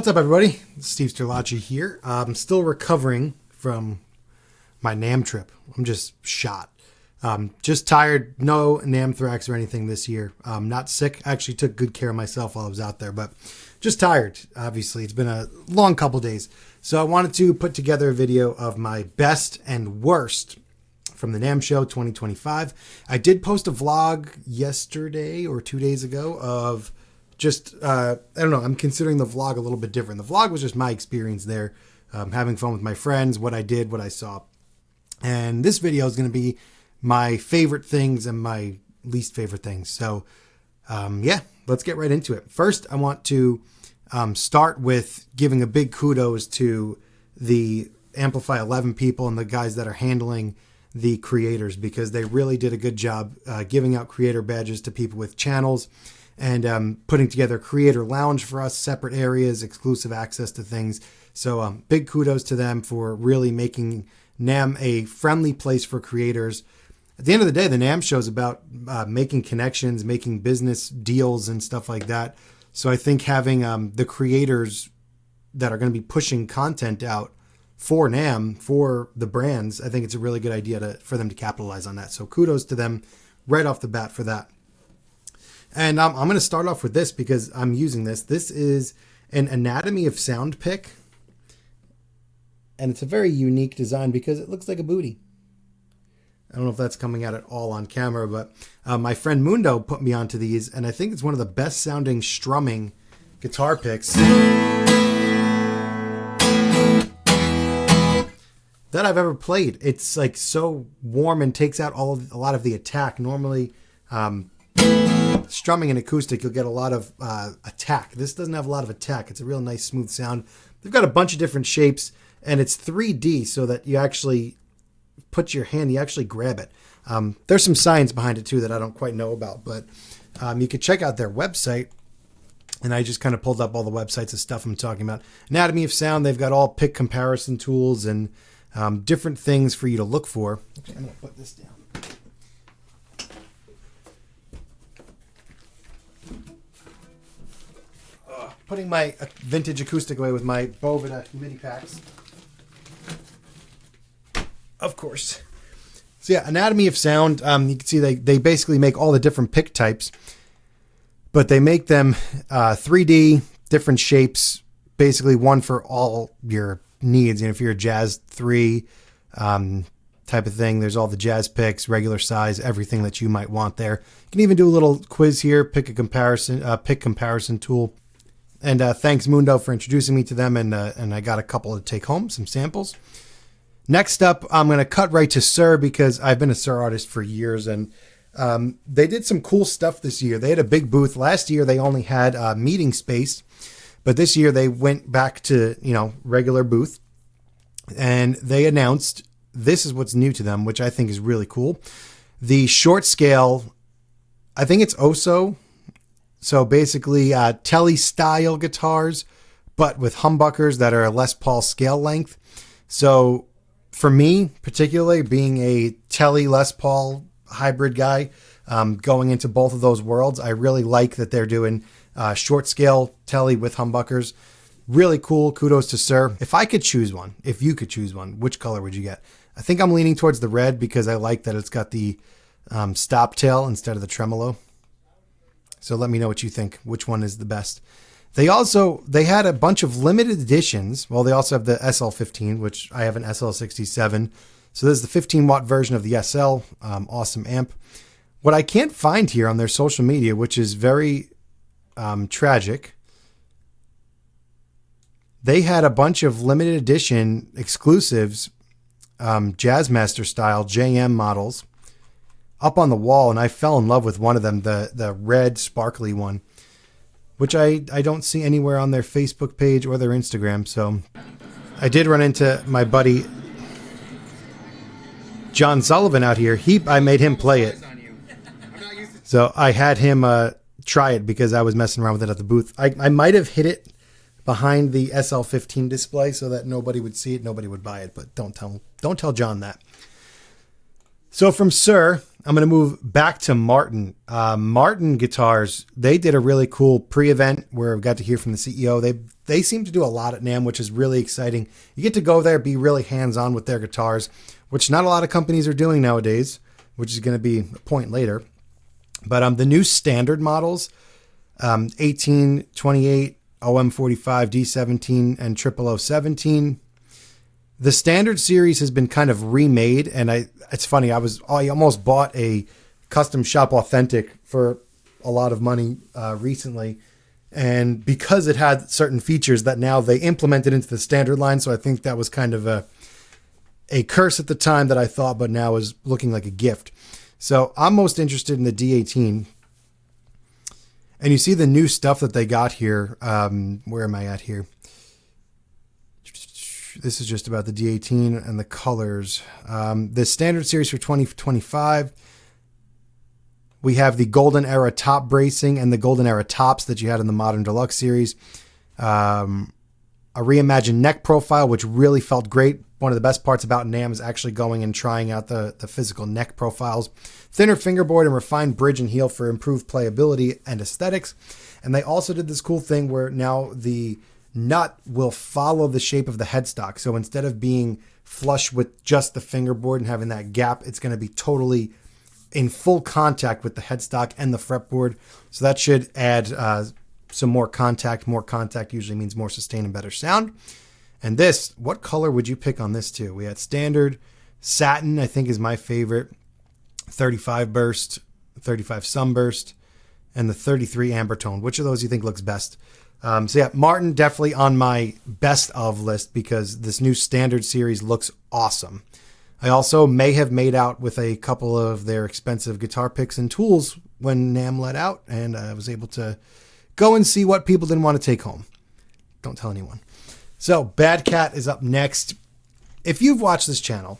What's up, everybody? Steve Sterlacci here. I'm still recovering from my NAMM trip. I'm just shot. Just tired. No NAMM thrax or anything this year. Not sick. I actually took good care of myself while I was out there, but just tired. Obviously, it's been a long couple days. So I wanted to put together a video of my best and worst from the NAMM show 2025. I did post a vlog yesterday or 2 days ago of just, I don't know, I'm considering the vlog a little bit different. The vlog was just my experience there, having fun with my friends, what I did, what I saw. And this video is going to be my favorite things and my least favorite things. So, yeah, let's get right into it. First, I want to start with giving a big kudos to the Amplify 11 people and the guys that are handling the creators, because they really did a good job giving out creator badges to people with channels and putting together creator lounge for us, separate areas, exclusive access to things. So big kudos to them for really making NAMM a friendly place for creators. At the end of the day, the NAMM show is about making connections, making business deals and stuff like that. So I think having the creators that are going to be pushing content out for NAMM, for the brands, I think it's a really good idea for them to capitalize on that. So kudos to them right off the bat for that. And I'm going to start off with this because I'm using this. This is an Anatomy of Sound pick. And it's a very unique design because it looks like a booty. I don't know if that's coming out at all on camera, but my friend Mundo put me onto these, and I think it's one of the best sounding strumming guitar picks that I've ever played. It's like so warm and takes out a lot of the attack. Normally, strumming and acoustic, you'll get a lot of attack. This doesn't have a lot of attack. It's a real nice, smooth sound. They've got a bunch of different shapes, and it's 3D so that you actually put your hand, you actually grab it. There's some science behind it too that I don't quite know about, but you could check out their website. And I just kind of pulled up all the websites of stuff I'm talking about. Anatomy of Sound, they've got all pick comparison tools and different things for you to look for. Okay, I'm going to put this down. Putting my vintage acoustic away with my Bovida MIDI packs. Of course. So yeah, Anatomy of Sound, you can see they basically make all the different pick types, but they make them 3D, different shapes, basically one for all your needs. You know, if you're a Jazz 3 type of thing, there's all the jazz picks, regular size, everything that you might want there. You can even do a little quiz here, pick comparison tool. And thanks Mundo for introducing me to them, and I got a couple to take home, some samples. Next up, I'm going to cut right to Sir because I've been a Sir artist for years, and they did some cool stuff this year. They had a big booth. Last year, they only had meeting space, but this year they went back to, regular booth, and they announced, this is what's new to them, which I think is really cool. The short scale, I think it's Oso. So basically Telly style guitars, but with humbuckers that are a Les Paul scale length. So for me, particularly being a Telly Les Paul hybrid guy, going into both of those worlds, I really like that they're doing short scale Telly with humbuckers. Really cool. Kudos to Sir. If I could choose one, if you could choose one, which color would you get? I think I'm leaning towards the red because I like that it's got the stop tail instead of the tremolo. So let me know what you think. Which one is the best? They had a bunch of limited editions. Well, they also have the SL15, which I have an SL67. So this is the 15 watt version of the SL. Awesome amp. What I can't find here on their social media, which is very tragic, they had a bunch of limited edition exclusives, Jazzmaster style JM models up on the wall, and I fell in love with one of them, the red sparkly one, which I don't see anywhere on their Facebook page or their Instagram. So I did run into my buddy John Sullivan out here. I made him play it. So I had him try it because I was messing around with it at the booth. I might have hid it behind the SL15 display so that nobody would see it, nobody would buy it, but don't tell John that. So from Sir, I'm going to move back to Martin. Martin Guitars, they did a really cool pre-event where we got to hear from the CEO. They seem to do a lot at NAMM, which is really exciting. You get to go there, be really hands-on with their guitars, which not a lot of companies are doing nowadays, which is going to be a point later. But the new standard models, 18, 28, OM45, D17, and 00017. The standard series has been kind of remade, and it's funny, I almost bought a custom shop authentic for a lot of money recently, and because it had certain features that now they implemented into the standard line, so I think that was kind of a curse at the time that I thought, but now is looking like a gift. So I'm most interested in the D18. And you see the new stuff that they got here. Where am I at here? This is just about the D18 and the colors. The standard series for 2025. We have the Golden Era top bracing and the Golden Era tops that you had in the Modern Deluxe series. A reimagined neck profile, which really felt great. One of the best parts about NAMM is actually going and trying out the physical neck profiles. Thinner fingerboard and refined bridge and heel for improved playability and aesthetics. And they also did this cool thing where now the nut will follow the shape of the headstock. So instead of being flush with just the fingerboard and having that gap, it's going to be totally in full contact with the headstock and the fretboard. So that should add some more contact. More contact usually means more sustain and better sound. And this, what color would you pick on this too? We had standard, satin, I think is my favorite, 35 burst, 35 sunburst, and the 33 amber tone. Which of those do you think looks best? So yeah, Martin definitely on my best of list because this new standard series looks awesome. I also may have made out with a couple of their expensive guitar picks and tools when NAMM let out, and I was able to go and see what people didn't want to take home. Don't tell anyone. So Bad Cat is up next. If you've watched this channel,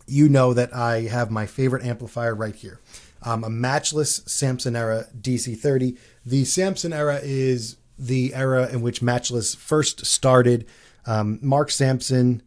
you know that I have my favorite amplifier right here. A matchless Samson Era DC30. The Samson Era is the era in which Matchless first started. Mark Sampson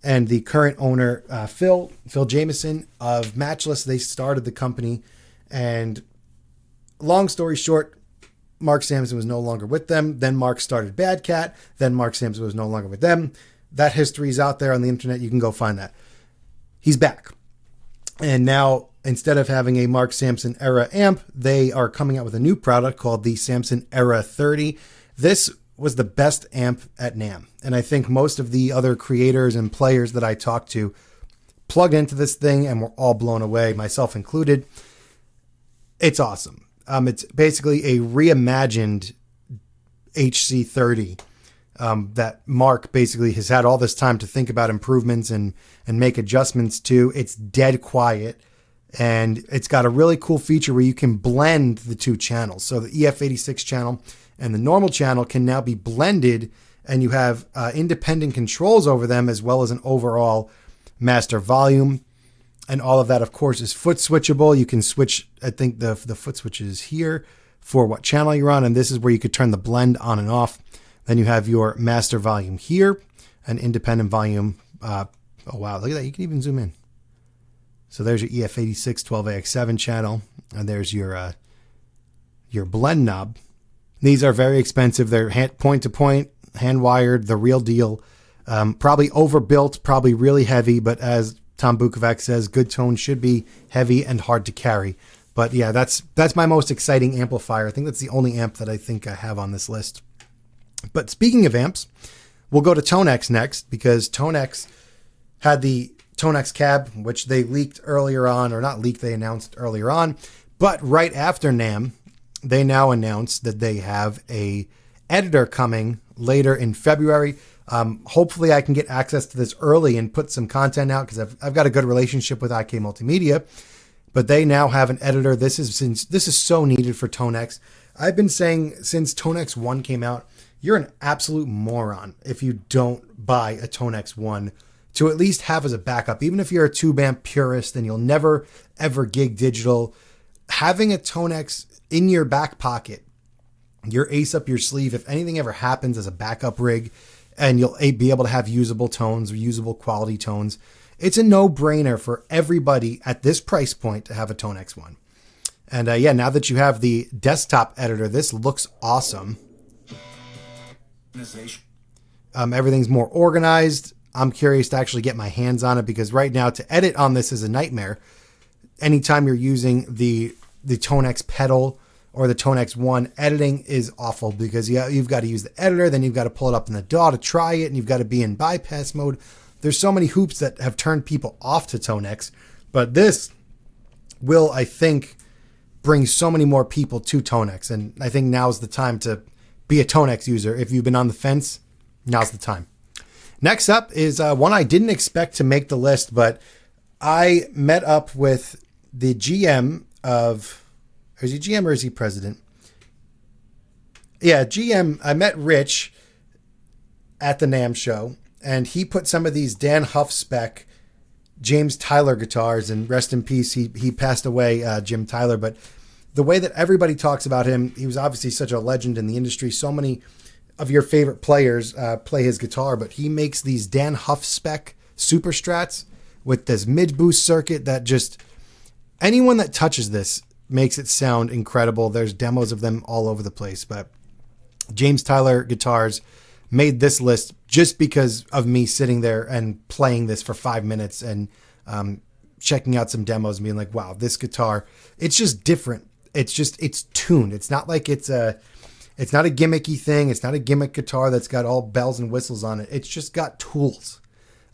and the current owner, Phil Jameson of Matchless, they started the company. And long story short, Mark Sampson was no longer with them. Then Mark started Bad Cat. Then Mark Sampson was no longer with them. That history is out there on the internet. You can go find that. He's back. And now, instead of having a Mark Sampson Era amp, they are coming out with a new product called the Samson Era 30. This was the best amp at NAMM. And I think most of the other creators and players that I talked to plugged into this thing and were all blown away, myself included. It's awesome. It's basically a reimagined HC30 that Mark basically has had all this time to think about improvements and make adjustments to. It's dead quiet. And it's got a really cool feature where you can blend the two channels. So the EF86 channel and the normal channel can now be blended, and you have independent controls over them as well as an overall master volume. And all of that, of course, is foot switchable. You can switch, I think the foot switch is here for what channel you're on. And this is where you could turn the blend on and off. Then you have your master volume here, an independent volume. Oh, wow. Look at that. You can even zoom in. So there's your EF86 12AX7 channel, and there's your blend knob. These are very expensive. They're point-to-point, hand-wired, the real deal. Probably overbuilt, probably really heavy, but as Tom Bukovac says, good tone should be heavy and hard to carry. But yeah, that's my most exciting amplifier. I think that's the only amp that I think I have on this list. But speaking of amps, we'll go to Tonex next, because Tonex had the Tonex cab, which they leaked earlier on, or not leaked, they announced earlier on. But right after NAMM, they now announced that they have a editor coming later in February. Hopefully I can get access to this early and put some content out, because I've got a good relationship with IK Multimedia. But they now have an editor. This is so needed for Tonex. I've been saying since Tonex 1 came out, you're an absolute moron if you don't buy a Tonex 1 to at least have as a backup. Even if you're a tube amp purist and you'll never ever gig digital, having a Tonex in your back pocket, your ace up your sleeve, if anything ever happens as a backup rig, and you'll be able to have usable tones or usable quality tones. It's a no-brainer for everybody at this price point to have a Tone X1. And yeah, now that you have the desktop editor, this looks awesome. Everything's more organized. I'm curious to actually get my hands on it because right now to edit on this is a nightmare. Anytime you're using the Tone X pedal or the Tone X1, editing is awful because you've got to use the editor, then you've got to pull it up in the DAW to try it, and you've got to be in bypass mode. There's so many hoops that have turned people off to Tone X, but this will, I think, bring so many more people to Tone X, and I think now's the time to be a Tone X user. If you've been on the fence, now's the time. Next up is one I didn't expect to make the list, but I met up with the GM of, is he GM or is he president? Yeah, GM. I met Rich at the NAMM show, and he put some of these Dan Huff spec James Tyler guitars, and rest in peace, he passed away, Jim Tyler, but the way that everybody talks about him, he was obviously such a legend in the industry. So many of your favorite players play his guitar, but he makes these Dan Huff spec Super Strats with this mid boost circuit that just, anyone that touches this makes it sound incredible. There's demos of them all over the place, but James Tyler guitars made this list just because of me sitting there and playing this for 5 minutes and checking out some demos and being like, wow, this guitar, it's just different. It's tuned. It's not like it's not a gimmicky thing. It's not a gimmick guitar that's got all bells and whistles on it. It's just got tools.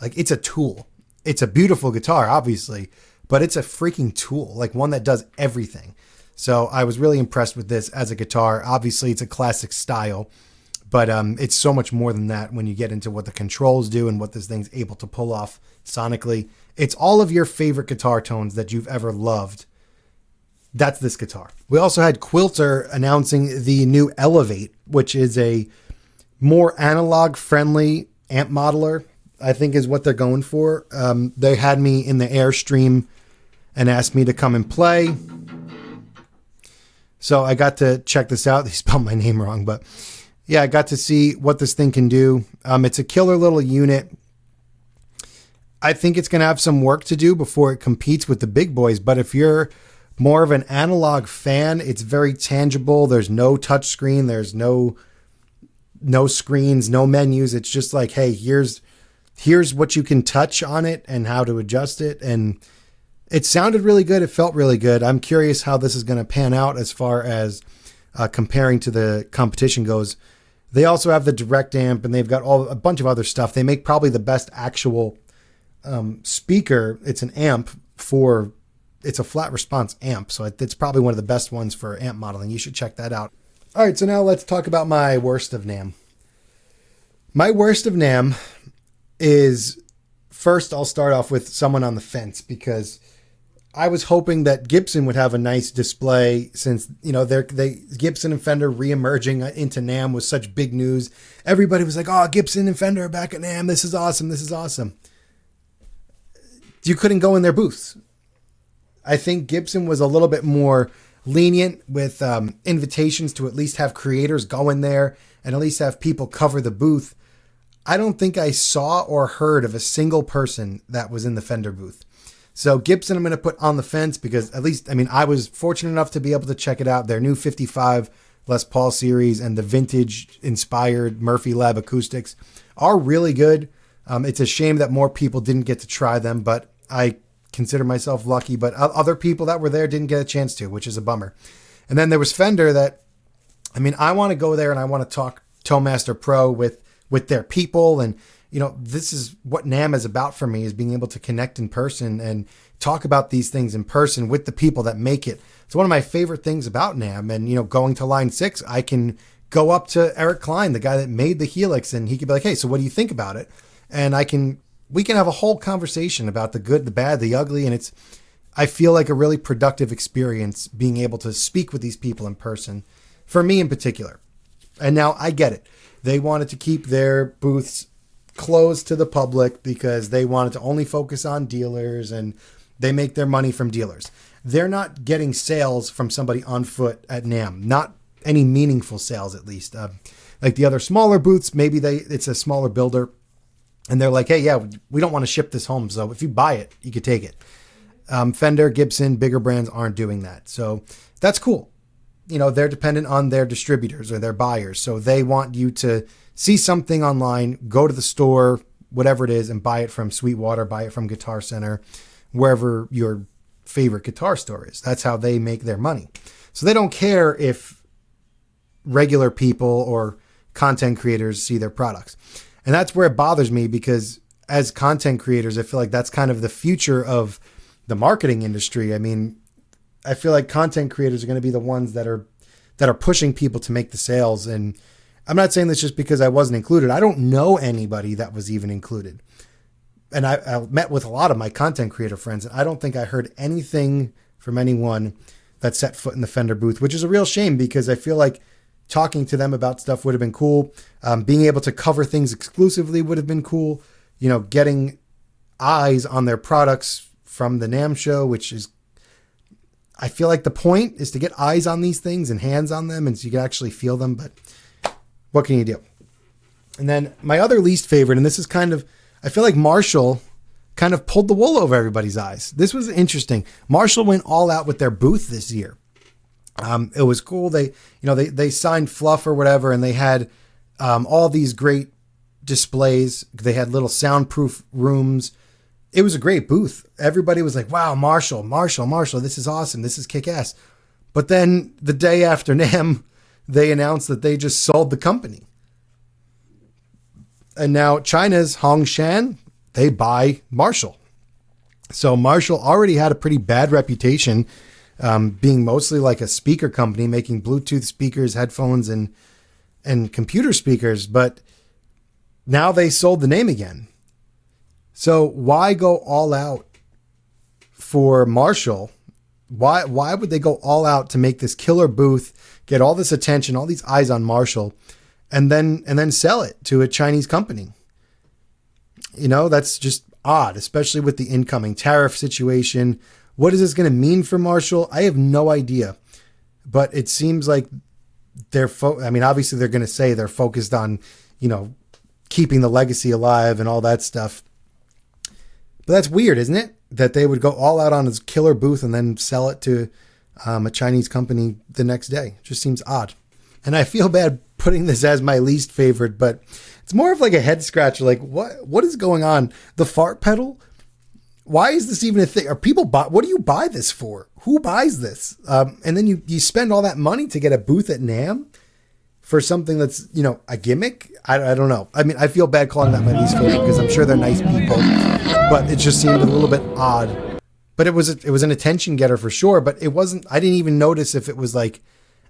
Like, it's a tool. It's a beautiful guitar, obviously, but it's a freaking tool, like one that does everything. So I was really impressed with this as a guitar. Obviously, it's a classic style, but it's so much more than that when you get into what the controls do and what this thing's able to pull off sonically. It's all of your favorite guitar tones that you've ever loved. That's this guitar. We also had Quilter announcing the new Elevate, which is a more analog-friendly amp modeler, I think is what they're going for. They had me in the Airstream and asked me to come and play. So I got to check this out. They spelled my name wrong, but yeah, I got to see what this thing can do. It's a killer little unit. I think it's going to have some work to do before it competes with the big boys, but if you're more of an analog fan, it's very tangible. There's no touch screen. There's no screens, no menus. It's just like, hey, here's what you can touch on it and how to adjust it. And it sounded really good. It felt really good. I'm curious how this is going to pan out as far as comparing to the competition goes. They also have the direct amp, and they've got a bunch of other stuff. They make probably the best actual speaker. It's an amp it's a flat response amp, so it's probably one of the best ones for amp modeling. You should check that out. All right, so now let's talk about my worst of NAMM. My worst of NAMM is, first I'll start off with someone on the fence, because I was hoping that Gibson would have a nice display since, Gibson and Fender re-emerging into NAMM was such big news. Everybody was like, oh, Gibson and Fender are back at NAMM. This is awesome. This is awesome. You couldn't go in their booths. I think Gibson was a little bit more lenient with invitations to at least have creators go in there and at least have people cover the booth. I don't think I saw or heard of a single person that was in the Fender booth. So Gibson, I'm going to put on the fence because I was fortunate enough to be able to check it out. Their new 55 Les Paul series and the vintage inspired Murphy Lab acoustics are really good. It's a shame that more people didn't get to try them, but I consider myself lucky, but other people that were there didn't get a chance to, which is a bummer. And then there was Fender that, I want to go there and I want to talk Toemaster Pro with their people. And, this is what NAMM is about for me, is being able to connect in person and talk about these things in person with the people that make it. It's one of my favorite things about NAMM. And, going to Line 6, I can go up to Eric Klein, the guy that made the Helix, and he could be like, hey, so what do you think about it? And we can have a whole conversation about the good, the bad, the ugly. And I feel like a really productive experience being able to speak with these people in person, for me in particular. And now I get it. They wanted to keep their booths closed to the public because they wanted to only focus on dealers, and they make their money from dealers. They're not getting sales from somebody on foot at NAMM, not any meaningful sales at least. Like the other smaller booths, maybe it's a smaller builder and they're like, hey, yeah, we don't want to ship this home. So if you buy it, you could take it. Fender, Gibson, bigger brands aren't doing that. So that's cool. You know, they're dependent on their distributors or their buyers. So they want you to see something online, go to the store, whatever it is, and buy it from Sweetwater, buy it from Guitar Center, wherever your favorite guitar store is. That's how they make their money. So they don't care if regular people or content creators see their products. And that's where it bothers me, because as content creators, I feel like that's kind of the future of the marketing industry. I mean, I feel like content creators are going to be the ones that are pushing people to make the sales. And I'm not saying this just because I wasn't included. I don't know anybody that was even included. And I met with a lot of my content creator friends, and I don't think I heard anything from anyone that set foot in the Fender booth, which is a real shame, because I feel like talking to them about stuff would have been cool. Being able to cover things exclusively would have been cool. You know, getting eyes on their products from the NAMM show, which is, I feel like the point is to get eyes on these things and hands on them, and so you can actually feel them. But what can you do? And then my other least favorite, and this is kind of, I feel like Marshall kind of pulled the wool over everybody's eyes. This was interesting. Marshall went all out with their booth this year. It was cool. They signed Fluff or whatever, and they had all these great displays. They had little soundproof rooms. It was a great booth. Everybody was like, wow, Marshall, this is awesome. This is kick-ass. But then the day after NAMM, they announced that they just sold the company. And now China's Hongshan, they buy Marshall. So Marshall already had a pretty bad reputation, being mostly like a speaker company, making Bluetooth speakers, headphones, and computer speakers. But now they sold the name again. So why go all out for Marshall? Why would they go all out to make this killer booth, get all this attention, all these eyes on Marshall, and then sell it to a Chinese company? You know, that's just odd, especially with the incoming tariff situation. What is this going to mean for Marshall? I have no idea, but it seems like obviously they're going to say they're focused on, you know, keeping the legacy alive and all that stuff. But that's weird, isn't it? That they would go all out on his killer booth and then sell it to a Chinese company the next day. It just seems odd. And I feel bad putting this as my least favorite, but it's more of like a head scratcher. Like, what is going on? The fart pedal? Why is this even a thing? Are people what do you buy this for? Who buys this? And then you spend all that money to get a booth at NAMM for something that's, you know, a gimmick. I don't know. I mean, I feel bad calling that my least favorite, because I'm sure they're nice people, but it just seemed a little bit odd. But it was an attention getter for sure. But it wasn't. I didn't even notice if it was like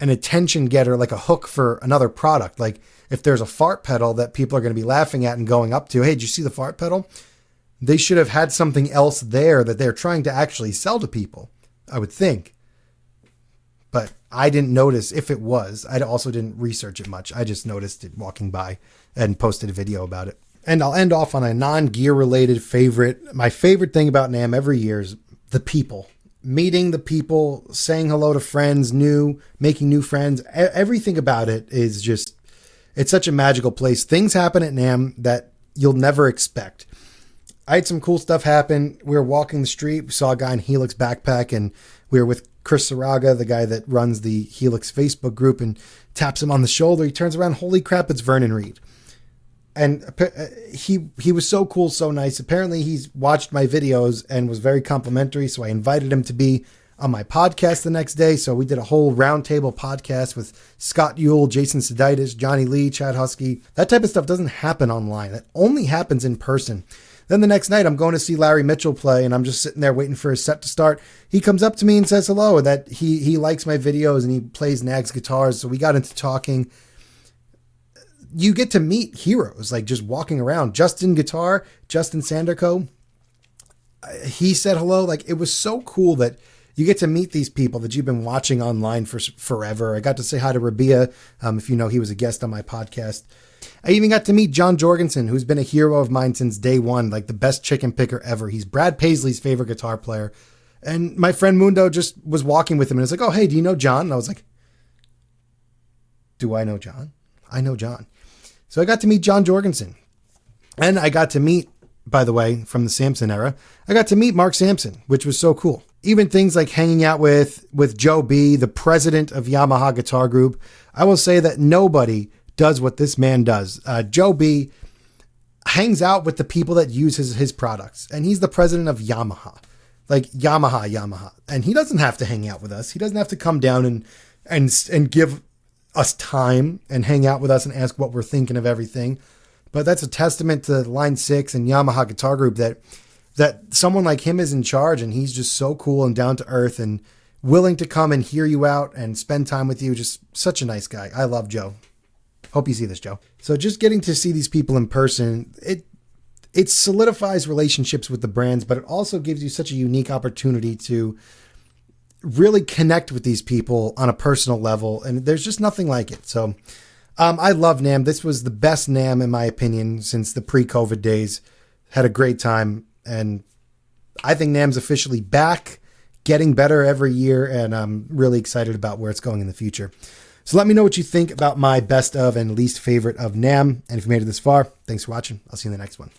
an attention getter, like a hook for another product. Like if there's a fart pedal that people are going to be laughing at and going up to, hey, did you see the fart pedal? They should have had something else there that they're trying to actually sell to people, I would think. But I didn't notice if it was. I also didn't research it much. I just noticed it walking by and posted a video about it. And I'll end off on a non-gear related favorite. My favorite thing about NAMM every year is the people. Meeting the people, saying hello to friends, making new friends. Everything about it is just, it's such a magical place. Things happen at NAMM that you'll never expect. I had some cool stuff happen. We were walking the street. We saw a guy in Helix backpack, and we were with Chris Saraga, the guy that runs the Helix Facebook group, and taps him on the shoulder. He turns around. Holy crap, it's Vernon Reid. And he was so cool, so nice. Apparently he's watched my videos and was very complimentary. So I invited him to be on my podcast the next day. So we did a whole roundtable podcast with Scott Yule, Jason Sudeikis, Johnny Lee, Chad Husky. That type of stuff doesn't happen online. That only happens in person. Then the next night I'm going to see Larry Mitchell play, and I'm just sitting there waiting for his set to start. He comes up to me and says hello, that he likes my videos and he plays Nags guitars. So we got into talking. You get to meet heroes, like just walking around. Justin Sanderco, he said hello. Like, it was so cool that you get to meet these people that you've been watching online for forever. I got to say hi to Rabia. If you know, he was a guest on my podcast. I even got to meet John Jorgensen, who's been a hero of mine since day one, like the best chicken picker ever. He's Brad Paisley's favorite guitar player. And my friend Mundo just was walking with him and was like, oh, hey, do you know John? And I was like, do I know John? I know John. So I got to meet John Jorgensen. And I got to meet, by the way, from the Samson era, I got to meet Mark Sampson, which was so cool. Even things like hanging out with Joe B., the president of Yamaha Guitar Group. I will say that nobody does what this man does. Joe B. hangs out with the people that use his products. And he's the president of Yamaha. Like Yamaha. And he doesn't have to hang out with us. He doesn't have to come down and give us time and hang out with us and ask what we're thinking of everything. But that's a testament to Line 6 and Yamaha Guitar Group that someone like him is in charge, and he's just so cool and down to earth and willing to come and hear you out and spend time with you. Just such a nice guy. I love Joe. Hope you see this, Joe. So just getting to see these people in person, it solidifies relationships with the brands, but it also gives you such a unique opportunity to really connect with these people on a personal level. And there's just nothing like it. So I love NAMM. This was the best NAMM, in my opinion, since the pre-COVID days. Had a great time. And I think NAMM's officially back, getting better every year. And I'm really excited about where it's going in the future. So let me know what you think about my best of and least favorite of NAMM. And if you made it this far, thanks for watching. I'll see you in the next one.